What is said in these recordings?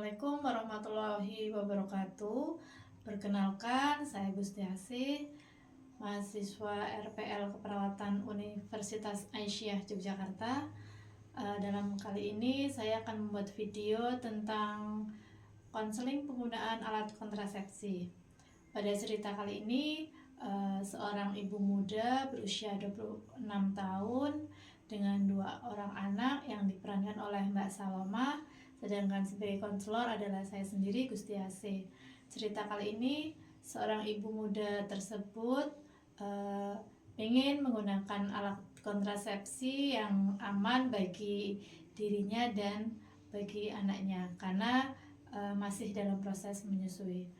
Assalamualaikum warahmatullahi wabarakatuh. Perkenalkan, saya Gustiasih, mahasiswa RPL Keperawatan Universitas Aisyah Yogyakarta. Dalam kali ini saya akan membuat video tentang konseling penggunaan alat kontrasepsi. Pada cerita kali ini, seorang ibu muda berusia 26 tahun dengan 2 orang anak yang diperankan oleh Mbak Saloma, sedangkan sebagai konselor adalah saya sendiri, Gustiasih. Cerita kali ini, seorang ibu muda tersebut ingin menggunakan alat kontrasepsi yang aman bagi dirinya dan bagi anaknya karena masih dalam proses menyusui.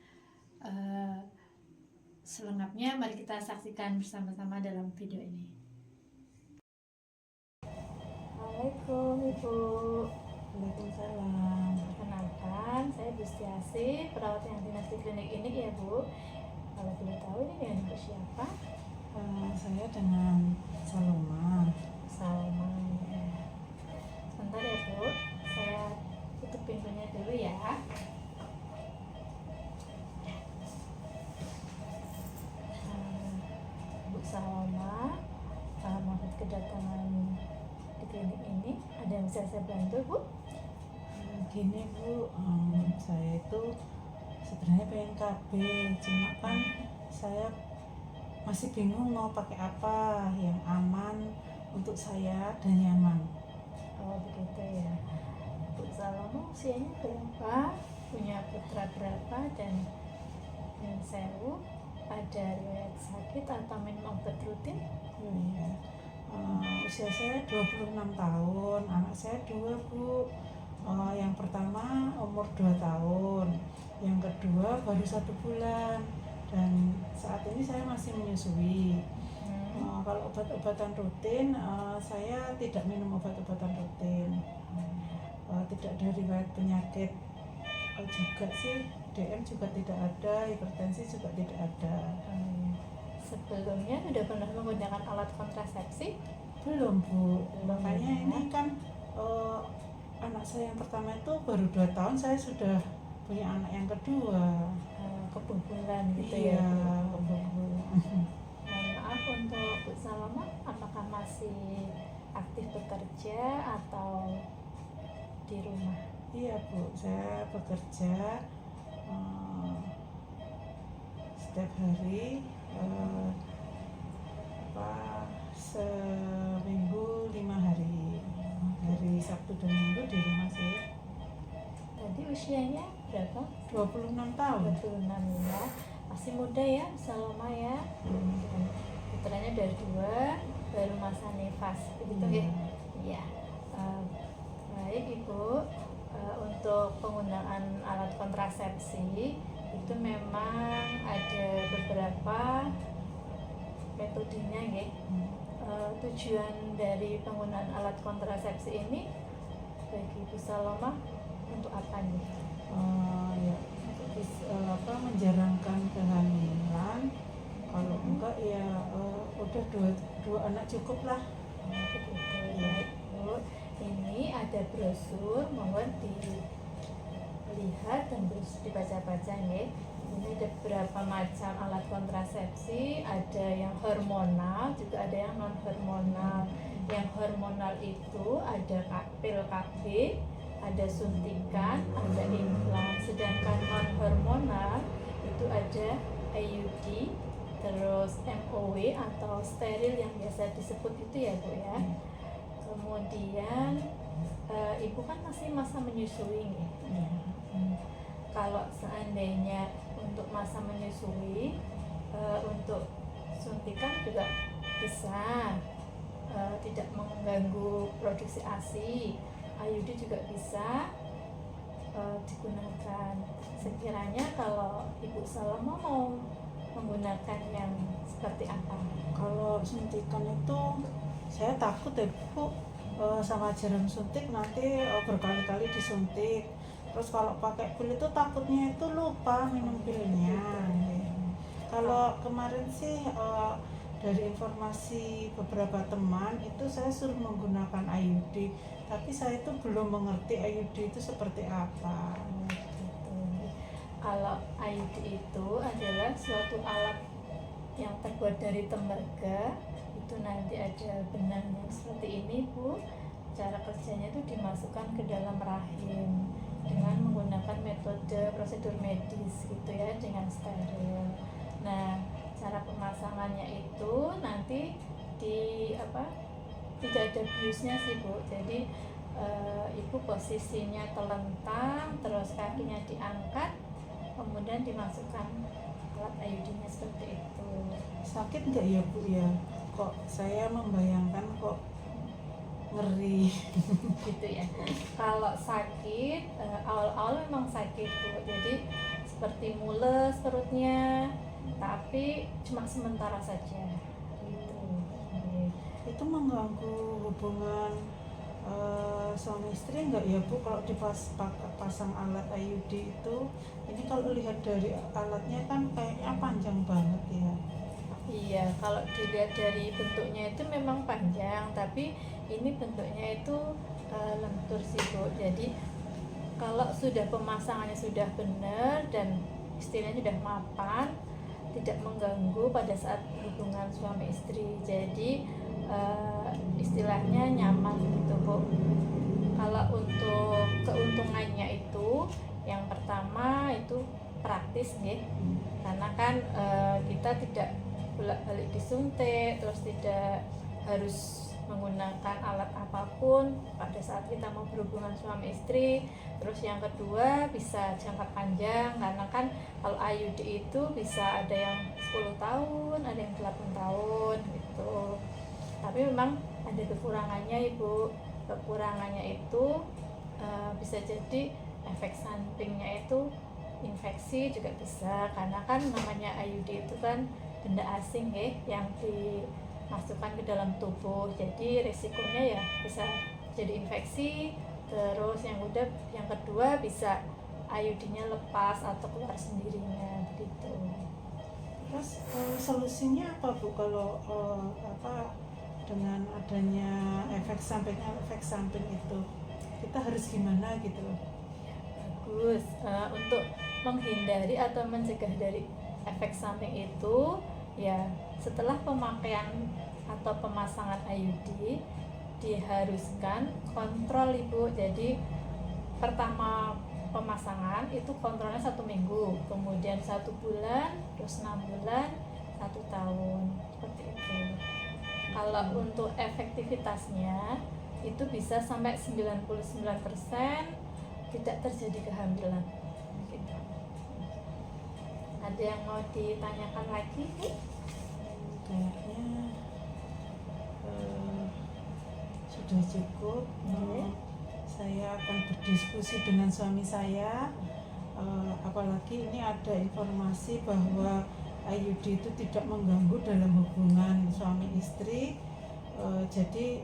Selengkapnya mari kita saksikan bersama-sama dalam video ini. Assalamualaikum Ibu. Waalaikumsalam. Perkenalkan, saya Gustiasih, perawat yang dinas di klinik ini ya Bu. Kalau boleh tahu ini dengan Ibu siapa? Saya dengan Saloma. Salma ya. Sebentar ya Bu, saya tutup pintunya dulu ya. Bu Salma, maksud kedatangan di klinik ini ada yang bisa saya bantu Bu? Gini Bu, saya itu sebenarnya pengen KB, cuma kan saya masih bingung mau pakai apa yang aman untuk saya dan nyaman. Oh begitu ya. Bu Salma usianya berapa? Punya putra berapa? Dan yang sewu ada riwayat sakit atau minum obat rutin? Ya. Usia saya 26 tahun, anak saya 2 Bu. Yang pertama umur 2 tahun, yang kedua baru 1 bulan, dan saat ini saya masih menyusui. Kalau obat-obatan rutin, saya tidak minum obat-obatan rutin. Tidak ada riwayat penyakit juga sih, DM juga tidak ada, hipertensi juga tidak ada. Sebelumnya sudah pernah menggunakan alat kontrasepsi? Belum Bu, makanya ini kan anak saya yang pertama itu baru 2 tahun, saya sudah punya anak yang kedua. Kebobolan gitu Iya, ya Bu? kebobolan. Mohon maaf untuk Bu Salma, apakah masih aktif bekerja atau di rumah? Iya Bu, saya bekerja setiap hari, seminggu 5 hari, hari Sabtu dan Minggu di rumah sih. Tadi usianya berapa? 26 tahun. 26 ya, masih muda ya Salma ya. Dan putranya dari 2, baru masa nifas begitu ya? Iya. Baik Ibu, untuk penggunaan alat kontrasepsi itu memang ada beberapa metodenya ya. Tujuan dari penggunaan alat kontrasepsi ini bagi Ibu Saloma untuk apa nih? Ya, menjarangkan kehamilan. Kalau enggak ya udah dua anak cukup lah. Begitu ya Bu. Ini ada brosur, mohon dilihat dan dibaca-baca ya. Ini ada beberapa macam alat kontrasepsi, ada yang hormonal, juga ada yang non hormonal. Yang hormonal itu ada pil KB, ada suntikan, ada implan. Sedangkan non hormonal itu ada IUD, terus MOW atau steril yang biasa disebut itu ya Bu ya. Kemudian Ibu kan masih masa menyusui nih. Kalau seandainya untuk masa menyusui, untuk suntikan juga bisa, tidak mengganggu produksi ASI. IUD juga bisa digunakan. Sekiranya kalau Ibu Salma mau menggunakan yang seperti apa? Kalau suntikan itu saya takut ya Bu, sama jarum suntik nanti berkali-kali disuntik. Terus kalau pakai pil itu takutnya itu lupa minum pilnya. Kalau kemarin sih dari informasi beberapa teman itu saya suruh menggunakan IUD, tapi saya itu belum mengerti IUD itu seperti apa gitu. Kalau IUD itu adalah suatu alat yang terbuat dari tembaga. Itu nanti ada benangnya seperti ini, Bu. Cara kerjanya itu dimasukkan ke dalam rahim dengan menggunakan metode prosedur medis gitu ya, dengan steril. Nah, cara pemasangannya itu nanti tidak ada biusnya sih, Bu. Jadi ibu posisinya telentang, terus kakinya diangkat, kemudian dimasukkan alat IUD-nya seperti itu. Sakit nggak ya Bu ya? Kok saya membayangkan kok ngeri. Gitu ya. Kalau sakit, awal-awal memang sakit, Bu. Jadi seperti mules perutnya, tapi cuma sementara saja gitu. Itu mengganggu hubungan suami istri nggak ya Bu kalau pasang alat IUD itu? Ini kalau lihat dari alatnya kan kayaknya panjang banget ya. Iya, kalau dilihat dari bentuknya itu memang panjang, tapi ini bentuknya itu lentur sih, Bu. Jadi kalau sudah pemasangannya sudah benar dan istilahnya sudah mapan, tidak mengganggu pada saat hubungan suami istri. Jadi istilahnya nyaman gitu, Bu. Kalau untuk keuntungannya itu, yang pertama itu praktis nih, karena kan kita tidak bolak-balik disuntik, terus tidak harus menggunakan alat apapun pada saat kita mau berhubungan suami istri. Terus yang kedua bisa jangka panjang, karena kan kalau IUD itu bisa ada yang 10 tahun, ada yang 8 tahun gitu. Tapi memang ada kekurangannya, Ibu. Kekurangannya itu bisa jadi efek sampingnya itu infeksi juga bisa, karena kan namanya IUD itu kan benda asing ya, yang dimasukkan ke dalam tubuh. Jadi risikonya ya bisa jadi infeksi. Terus yang kedua bisa IUD-nya lepas atau keluar sendirinya begitu. Terus solusinya apa Bu kalau dengan adanya efek samping itu kita harus gimana gitu loh? Bagus. Untuk menghindari atau mencegah dari efek samping itu, ya setelah pemakaian atau pemasangan IUD diharuskan kontrol, Ibu. Jadi pertama pemasangan itu kontrolnya 1 minggu, kemudian 1 bulan, terus 6 bulan, 1 tahun, seperti itu. Kalau untuk efektivitasnya itu bisa sampai 99% tidak terjadi kehamilan gitu. Ada yang mau ditanyakan lagi, Bu? Kayaknya sudah cukup. Saya akan berdiskusi dengan suami saya, apalagi ini ada informasi bahwa IUD itu tidak mengganggu dalam hubungan suami istri. Jadi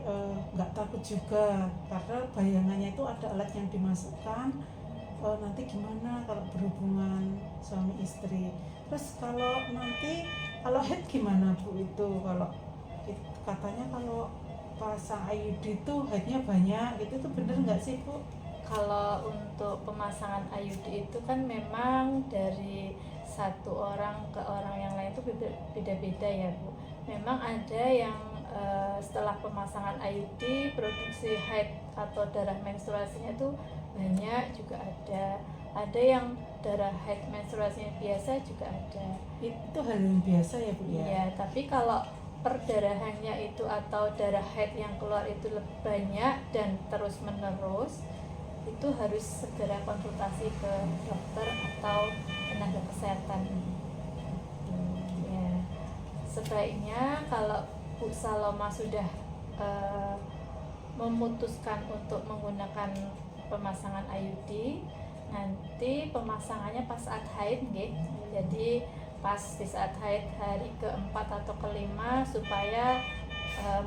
nggak takut juga, karena bayangannya itu ada alat yang dimasukkan, nanti gimana kalau berhubungan suami istri. Terus kalau head gimana Bu itu? Kalau katanya kalau pasang IUD itu headnya banyak gitu, itu bener nggak sih Bu? Kalau untuk pemasangan IUD itu kan memang dari satu orang ke orang yang lain itu beda-beda ya, Bu. Memang ada yang setelah pemasangan IUD produksi haid atau darah menstruasinya itu banyak, juga ada yang darah haid menstruasinya biasa juga ada. Itu hal yang biasa ya Bu ya? Iya, tapi kalau perdarahannya itu atau darah haid yang keluar itu lebih banyak dan terus menerus, itu harus segera konsultasi ke dokter atau tenaga kesehatan. Ya, sebaiknya kalau Bu Saloma sudah memutuskan untuk menggunakan pemasangan IUD, nanti pemasangannya pas saat haid, nggih. Jadi pas di saat haid hari ke-4 atau ke-5, supaya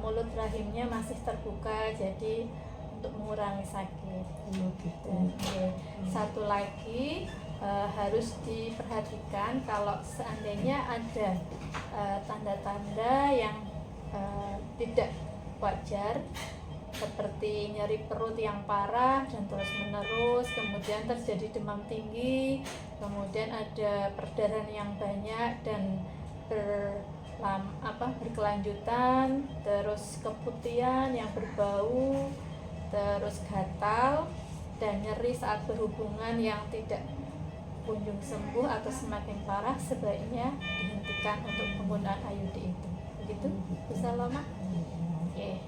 mulut rahimnya masih terbuka, jadi untuk mengurangi sakit. Oh, gitu. Dan satu lagi harus diperhatikan kalau seandainya ada tanda-tanda yang tidak wajar, seperti nyeri perut yang parah dan terus menerus, kemudian terjadi demam tinggi, kemudian ada perdarahan yang banyak dan berkelanjutan, terus keputihan yang berbau, terus gatal dan nyeri saat berhubungan yang tidak kunjung sembuh atau semakin parah, sebaiknya dihentikan untuk penggunaan IUD itu. Begitu, Bu Saloma? Oke.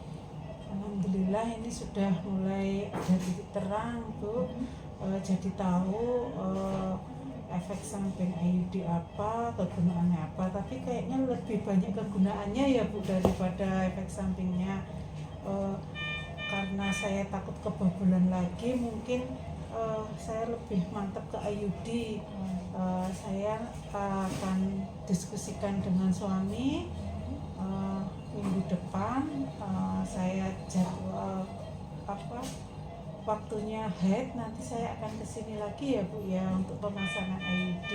Alhamdulillah ini sudah mulai ada titik terang, Bu. Jadi tahu efek samping IUD apa, kegunaannya apa. Tapi kayaknya lebih banyak kegunaannya ya, Bu, daripada efek sampingnya. Karena saya takut kebobolan lagi, mungkin saya lebih mantap ke IUD. Saya akan diskusikan dengan suami. Minggu depan saya jadwal waktunya haid, nanti saya akan kesini lagi ya, Bu, ya, untuk pemasangan IUD.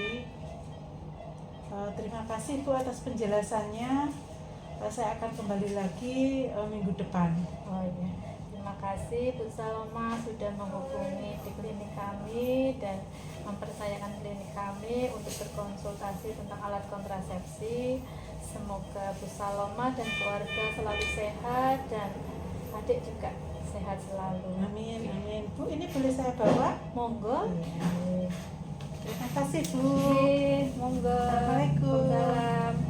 Terima kasih, Bu, atas penjelasannya. Saya akan kembali lagi minggu depan. Oh iya, terima kasih Bu Saloma sudah menghubungi di klinik kami dan mempercayakan klinik kami untuk berkonsultasi tentang alat kontrasepsi. Semoga Bu Saloma dan keluarga selalu sehat dan adik juga sehat selalu. Amin, amin. Bu, ini boleh saya bawa? Monggo. Terima kasih, Bu. Monggo. Assalamualaikum. Waalaikumsalam.